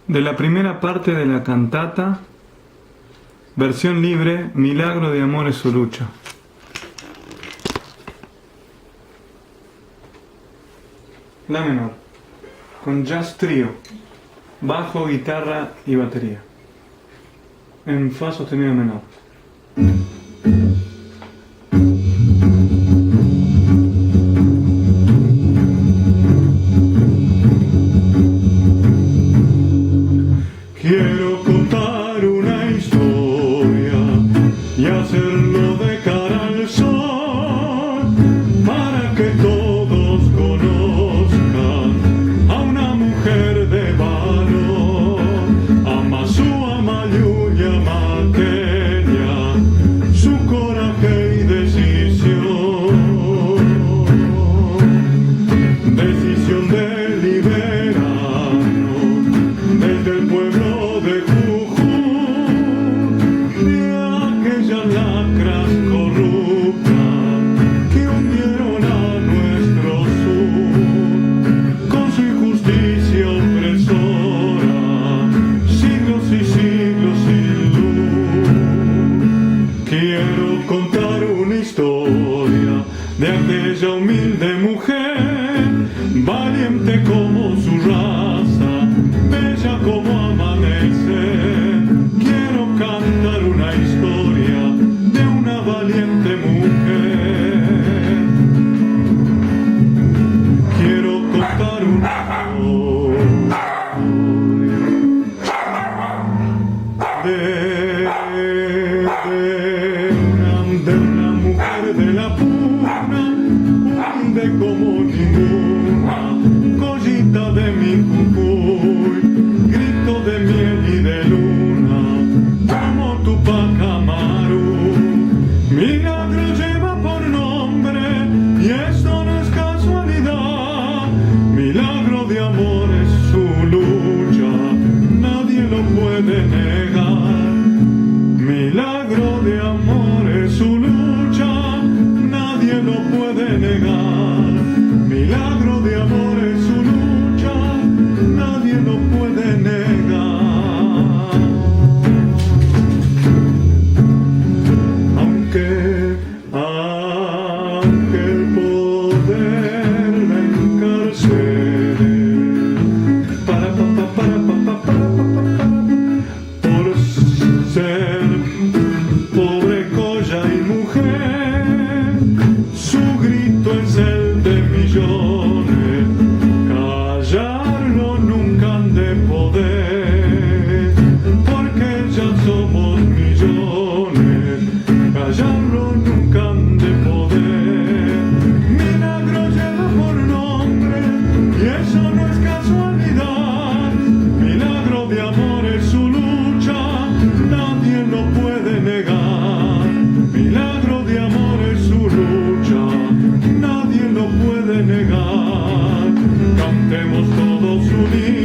de la primera parte de la cantata, versión libre, Milagro de amor es su lucha. La menor, con jazz trío, bajo, guitarra y batería, en fa sostenido menor. Quiero contar una historia y hacerlo de cara al sol, para que todos conozcan a una mujer de valor, a Masúa, Mayuya, Maqueña, su coraje y decisión de liberarnos desde el pueblo de Jujuy, de aquellas lacras corruptas que hundieron a nuestro sur con su injusticia opresora, siglos y siglos sin luz. Quiero contar una historia de aquella humilde mujer, valiente como su raza, bella como amanecer. Quiero cantar una historia de una valiente mujer. Quiero contar una historia de una mujer de la puna, humilde como ninguna, collita de mi Jujuy, grito de miel y de luna, como Tupac Amaru. Milagro lleva por nombre y esto no es casualidad. Milagro de amor es su lucha, nadie lo puede negar. Milagro de amor es su lucha, nadie lo puede negar. Milagro de amor es su lucha, nadie lo puede negar. Aunque el poder la encarcele, por ser pobre, colla y mujer, su grito es el de millones, callarlo nunca han de poder, porque ya somos millones, callarlo nunca han de poder. Milagro lleva por nombre y eso no es casualidad. Milagro de amor es su lucha, nadie lo puede negar. Milagro de amor es su lucha, nadie lo puede negar. Cantemos todos unidos.